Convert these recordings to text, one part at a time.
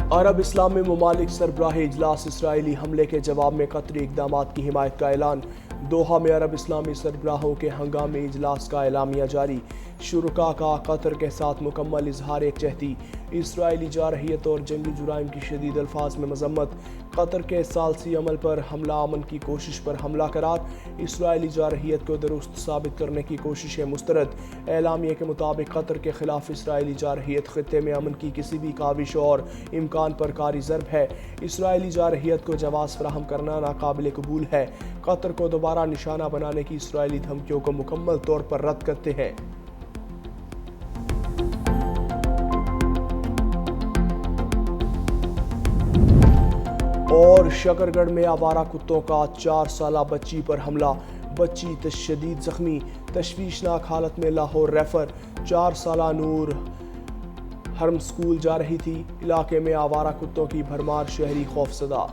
अरब इस्लामी ममालिक सरबराही इजलास इसराइली हमले के जवाब में कतरी इकदाम की हिमायत का ऐलान। दोहा में अरब इस्लामी सरबराहों के हंगामी इजलास का एलामिया जारी। शुरका का कतर के साथ मुकम्मल इजहार एकजहती। इसराइली जारहियत और जंगी जुराइम की शदीद अल्फाज में मजम्मत। कतर के सालसी अमल पर हमला अमन की कोशिश पर हमला करार। इसराइली जारहियत को दुरुस्त साबित करने की कोशिशें मुस्तरद। एलामिया के मुताबिक कतर के खिलाफ इसराइली जारहियत खित्ते में अमन की किसी भी काविश और इम्कान पर कारी ज़र्ब है। इसराइली जारहियत को जवाब फराहम करना नाकाबिल कबूल है। कतर को दोबारा निशाना बनाने की इसराइली धमकियों को मुकम्मल तौर पर रद्द करते हैं। और शकरगढ़ में आवारा कुत्तों का 4 साला बच्ची पर हमला। बच्ची तशदीद जख्मी, तशवीशनाक हालत में लाहौर रेफर। 4 साला नूर हरम स्कूल जा रही थी। इलाके में आवारा कुत्तों की भरमार, शहरी खौफजदा।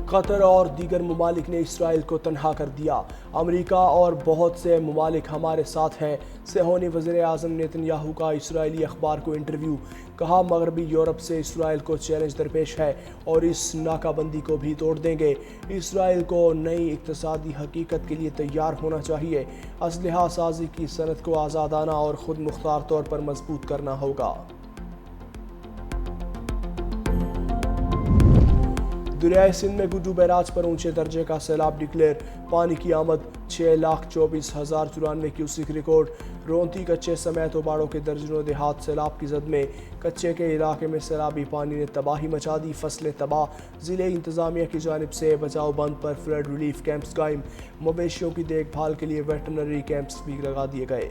कतर और दीगर ममालिक ने इसराइल को तनहा कर दिया। अमेरिका और बहुत से ममालिक हमारे साथ हैं। सेहोनी वज़ीर आज़म नेतन्याहू का इसराइली अखबार को इंटरव्यू। कहा, मगरबी यूरोप से इसराइल को चैलेंज दरपेश है और इस नाकाबंदी को भी तोड़ देंगे। इसराइल को नई इक़्तिसादी हकीकत के लिए तैयार होना चाहिए। असलहा साजी की सनत को आज़ादाना और ख़ुद मुख्तार तौर पर मजबूत करना होगा। दरियाए सिंध में गुड्डू बैराज पर ऊंचे दर्जे का सैलाब डिक्लेयर। पानी की आमद 6,24,094 क्यूसिक रिकॉर्ड। रोंती कच्चे समेत उबाड़ों के दर्जनों देहात सैलाब की जद में। कच्चे के इलाके में सैलाबी पानी ने तबाही मचा दी, फसलें तबाह। ज़िले इंतज़ामिया की जानिब से बचाव बंद पर फ्लड रिलीफ कैंप्स कायम। मवेशियों की देखभाल के लिए वेटरनरी कैंप्स भी लगा दिए गए।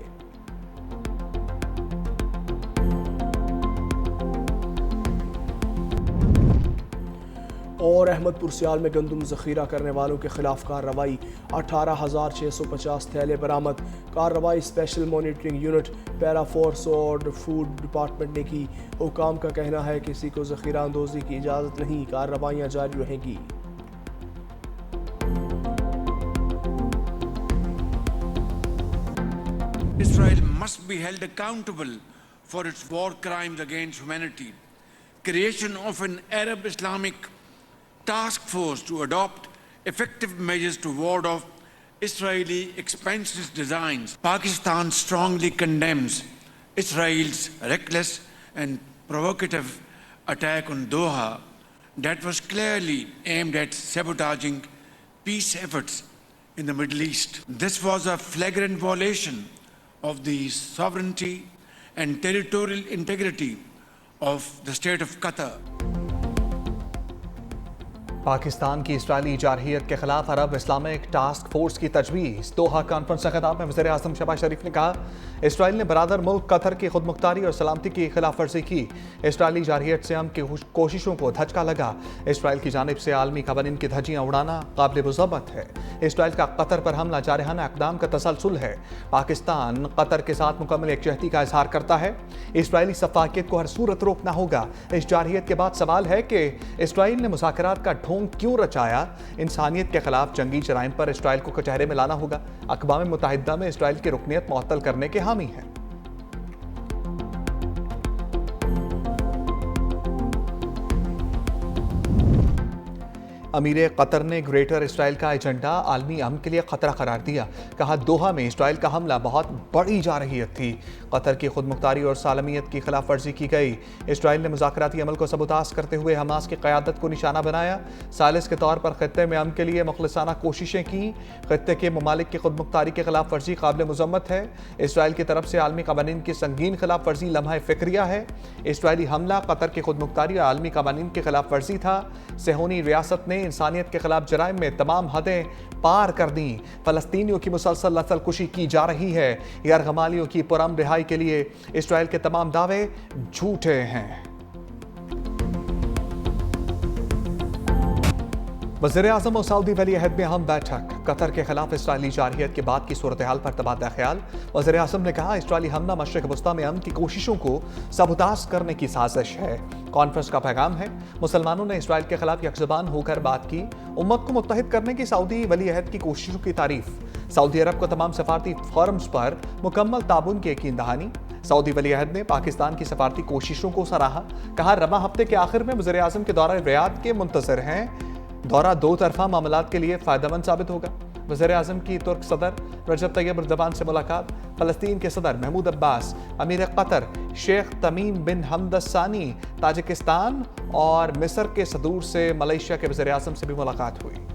और अहमदपुर सियाल में गंदम ज़ख़ीरा करने वालों के खिलाफ कार्रवाई। 18,650 थैले बरामद। कार्रवाई special monitoring unit, para force और फूड डिपार्टमेंट ने की। हुकाम का कहना है किसी को ज़ख़ीरा अंदोज़ी की इजाज़त नहीं। कार्रवाइयाँ जारी रहेंगी। Israel must be held accountable for its war crimes against humanity. Creation of an Arab Islamic task force to adopt effective measures to ward off Israeli expansionist designs. Pakistan strongly condemns Israel's reckless and provocative attack on Doha that was clearly aimed at sabotaging peace efforts in the Middle East. This was a flagrant violation of the sovereignty and territorial integrity of the state of Qatar. Pakistan की Israeli जारहियत के खिलाफ अरब Islamic task force की तजवीज़। दोहा conference से खिताब में वज़ीर आज़म शहबाज शरीफ ने कहा, इसराइल ने बरादर मुल्क कतर की खुद मुख्तारी और सलामती की खिलाफ वर्जी की। इसराइली जारहियत से अमन की कोशिशों को धचका लगा। इसराइल की जानिब से आलमी कवानीन की धज्जियाँ उड़ाना काबिल मुज़म्मत है। इसराइल का कतर पर हमला जारहाना इक़दाम का तसलसल है। पाकिस्तान कतर के साथ मुकम्मल एकजहती का इजहार करता है। इसराइली सफाकियत को हर सूरत रोकना होगा। इस जारहियत के बाद सवाल है कि इसराइल ने मुज़ाकरात का ढोंग क्यों रचाया। इंसानियत के खिलाफ जंगी जराइम पर इसराइल को कचहरे में लाना होगा। अक़वाम मुत्तहिदा में इसराइल की रुकनियत मुअत्तल करने के हामी है। अमीर कतर ने ग्रेटर इसराइल का एजेंडा आलमी अमन के लिए खतरा करार दिया। कहा, दोहा में इसराइल का हमला बहुत बड़ी जारहियत थी। कतर की खुद मुख्तारी और सालमियत की खिलाफ वर्जी की गई। इसराइल ने मुज़ाकराती अमल को सबूतास करते हुए हमास की क़यादत को निशाना बनाया। सालिस के तौर पर खित्ते में अमन के लिए मुखलिसाना कोशिशें की। खित्ते के ममालिक की खुद मुख्तारी की खिलाफ वर्जी काबिल मुज़म्मत है। इसराइल की तरफ से आलमी कवानीन की संगीन खिलाफ वर्जी लम्हा फ़िक्रिया है। इसराइली हमला कतर की खुद मुख्तारी और आलमी कवानीन की खिलाफ वर्जी था। सेहोनी रियासत ने इंसानियत के खिलाफ जराइम में तमाम हदें पार कर दी। फलस्तीनियों की मुसलसल नस्लकुशी की जा रही है। यरगमालियों की पुरअमन रिहाई के लिए इसराइल के तमाम दावे झूठे हैं। वज़ीर आज़म और सऊदी वली अहद में अहम बैठक। कतर के खिलाफ इसराइली जारहियत के बाद की सूरत हाल पर तबादला ख्याल। वज़ीर आज़म ने कहा, इसराइली हमला मशरिक़ वस्ता में अमन की कोशिशों को सबूतास करने की साजिश है। कॉन्फ्रेंस का पैगाम है, मुसलमानों ने इसराइल के खिलाफ यकजुबान होकर बात की, उम्मत को मुत्तहिद करने की सऊदी वली अहद की कोशिशों की तारीफ, सऊदी अरब को तमाम सफारती फॉरम्स पर मुकम्मल ताबून की यकीन दहानी। सऊदी वली अहद ने पाकिस्तान की सफारती कोशिशों को सराहा, कहा रमा हफ्ते के आखिर में वज़ीर आज़म के दौरा रियाद के मुंतज़िर हैं, दौरा दो तरफा मामलात के लिए फ़ायदेमंद साबित होगा। वज़ीर आज़म की तुर्क सदर रजब तैयब एर्दोगान से मुलाकात, फ़लस्तीन के सदर महमूद अब्बास, अमीर कतर शेख तमीम बिन हमद सानी, ताजिकिस्तान और मिस्र के सदूर से मलेशिया के वज़ीर आज़म से भी मुलाकात हुई।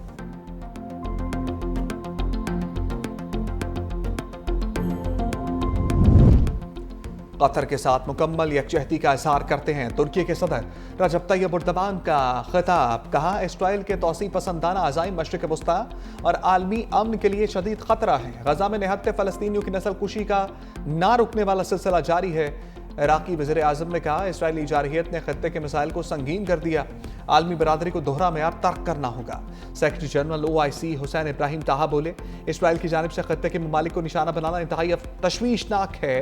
कतर के साथ मुकम्मल यकजहती का इजहार करते हैं तुर्की के सदर रजब तैयब एर्दोगान का खिताब, कहा इसराइल के तौसी पसंदाना अज़ाइम मशरिक़ वस्ता और आलमी अमन के लिए शदीद खतरा है। गजा में निहत्ते फ़लस्तीनियों की नस्ल कुशी का ना रुकने वाला सिलसिला जारी है। इराक़ी वज़ीर आज़म ने कहा इसराइली जारहियत ने खत्ते के मिसाइल को संगीन कर दिया, आलमी बरादरी को दोहरा मेयार तर्क करना होगा। Secretary general OIC Hussain Ibrahim ताहा बोले इसराइल की जानिब से खत्ते के ममालिक को निशाना बनाना इंतहाई तशवीशनाक है।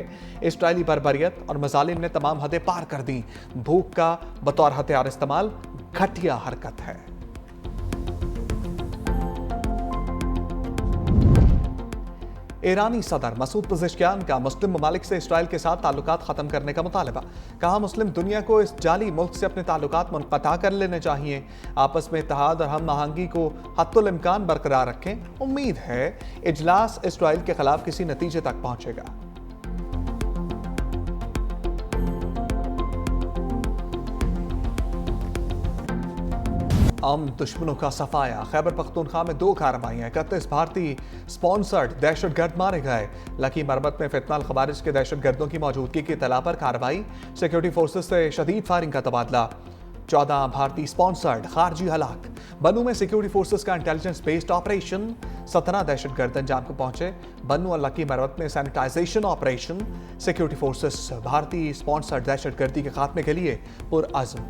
इसराइली बर्बरियत और मजालिम ने तमाम हदें पार कर दी, भूख का बतौर हथियार इस्तेमाल घटिया हरकत है। ईरानी सदर मसूद पज़ेश्कियान का मुस्लिम ममालिक से इसराइल के साथ ताल्लुकात ख़त्म करने का मुतालबा, कहा मुस्लिम दुनिया को इस जाली मुल्क से अपने ताल्लुकात मुनक़ता कर लेने चाहिए, आपस में इत्तेहाद और हम आहंगी को हत्तुल इम्कान बरकरार रखें। उम्मीद है इजलास इसराइल के खिलाफ किसी नतीजे तक पहुंचेगा। आम दुश्मनों का सफाया, खैबर पख्तूनख्वा में 2 कार्रवाइयाँ, 31 भारतीय स्पॉन्सर्ड दहशतगर्द मारे गए। लकी मरबत में फितना अल खवारिज के दहशतगर्दों की मौजूदगी की इत्तला पर कार्रवाई, सिक्योरिटी फोर्सेस से शदीद फायरिंग का तबादला। 14 भारतीय स्पॉन्सर्ड खारजी हलाक। बन्नू में सिक्योरिटी फोर्सेस का इंटेलिजेंस बेस्ड ऑपरेशन, 17 दहशतगर्द अंजाम को पहुंचे। बन्नू और लकी मरबत में सैनिटाइजेशन ऑपरेशन, सिक्योरिटी फोर्सेस भारतीय स्पॉन्सर्ड दहशतगर्दी के खात्मे के लिए पुरअज़्म।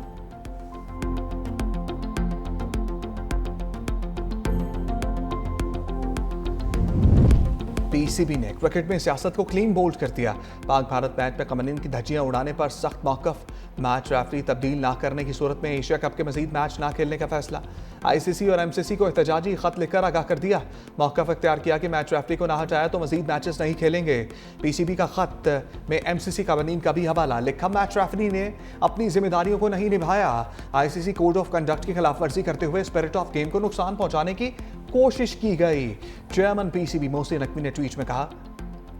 PCB ने क्रिकेट में सियासत को क्लीन बोल्ड कर दिया, पाक भारत मैच में कमरीन की धज्जियां उड़ाने पर सख्त मौक़िफ़, मैच रेफरी तब्दील ना करने की सूरत में एशिया कप के मजीद मैच ना खेलने का फैसला। ICC और MCC को एहतजाजी खत लिखकर आगाह कर दिया, मौक़िफ़ इख्तियार किया कि मैच रेफरी को ना हटाया तो मजीद मैचेस नहीं खेलेंगे। PCB का खत में MCC कवानीन का भी हवाला, लिखा मैच रेफरी ने अपनी जिम्मेदारियों को नहीं निभाया, ICC कोड ऑफ कंडक्ट की खिलाफ वर्जी करते हुए स्पिरिट ऑफ गेम को नुकसान पहुंचाने की कोशिश की गई। चेयरमैन PCB मोहसिन नकवी ने ट्वीट में कहा,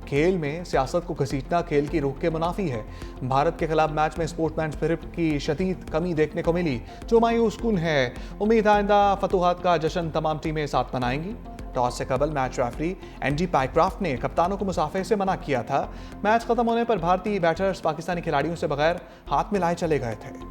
खेल में सियासत को घसीटना खेल की रूह के मुनाफी है। भारत के खिलाफ मैच में स्पोर्ट्समैन स्पिरिट की शदीद कमी देखने को मिली, जो मायूस कुन है। उम्मीद आइंदा फतूहात का जश्न तमाम टीमें साथ मनाएंगी। टॉस से कबल मैच रेफरी एंडी पाइक्राफ्ट ने कप्तानों को मुसाफे से मना किया था। मैच खत्म होने पर भारतीय बैटर्स पाकिस्तानी खिलाड़ियों से बगैर हाथ मिलाए चले गए थे।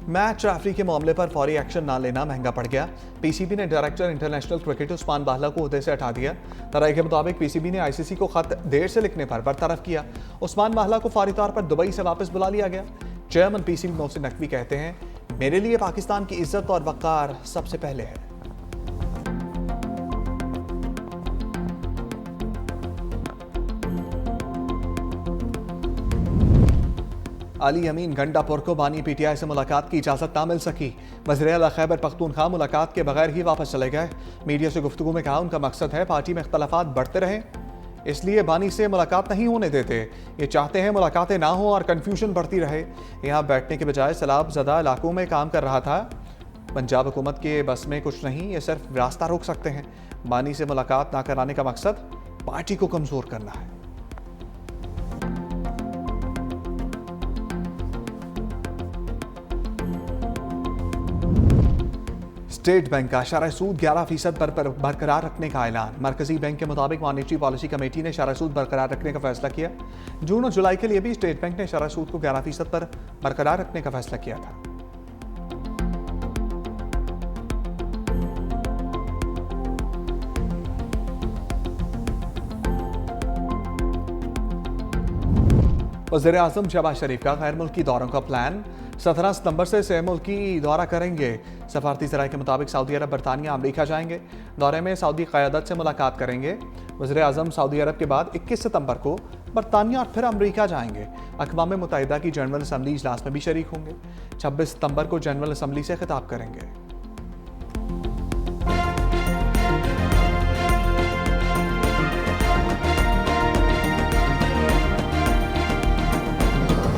मैच रेफरी के मामले पर फौरी एक्शन ना लेना महंगा पड़ गया। PCB ने डायरेक्टर इंटरनेशनल क्रिकेट उस्मान बाहला को ओहदे से हटा दिया। तराई के मुताबिक PCB ने ICC को खत देर से लिखने पर बरतरफ किया। उस्मान बाहला को फौरी तौर पर दुबई से वापस बुला लिया गया। चेयरमैन PCB मोहसिन नकवी कहते हैं, मेरे लिए पाकिस्तान की इज्जत और वक़ार सबसे पहले है। अली अमीन गंडापुर को बानी PTI से मुलाकात की इजाज़त ना मिल सकी। वज़ीर आला खैबर पख्तूनख्वा मुलाकात के बगैर ही वापस चले गए। मीडिया से गुफ्तगू में कहा, उनका मकसद है पार्टी में इख्तलाफात बढ़ते रहें, इसलिए बानी से मुलाकात नहीं होने देते। ये चाहते हैं मुलाकातें ना हो और कन्फ्यूजन बढ़ती रहे। यहाँ बैठने के बजाय सैलाब ज़दा इलाकों में काम कर रहा था। पंजाब हुकूमत के बस में कुछ नहीं, ये सिर्फ रास्ता रोक सकते हैं। बानी से मुलाकात ना कराने का मकसद पार्टी को कमज़ोर करना है। स्टेट बैंक का शरह सूद 11% पर बरकरार रखने का ऐलान। मरकजी बैंक के मुताबिक मॉनेटरी पॉलिसी कमेटी ने शरह सूद बरकरार रखने का फैसला किया। जून और जुलाई के लिए भी स्टेट बैंक ने शरह सूद को 11% पर बरकरार रखने का फैसला किया था। वज़ीर आज़म शहबाज शरीफ का गैर मुल्की दौरों का प्लान। 17 सितंबर से सह मुल्की दौरा करेंगे। सफारती ज़राए के मुताबिक सऊदी अरब, बरतानिया, अमरीका जाएंगे। दौरे में सऊदी क़यादत से मुलाकात करेंगे। वज़ीर आज़म सऊदी अरब के बाद 21 सितंबर को बरतानिया और फिर अमरीका जाएंगे। अक़वाम मुत्तहिदा की जनरल असम्बली इजलास में भी शरीक होंगे। 26 सितंबर को जनरल असम्बली से खिताब करेंगे।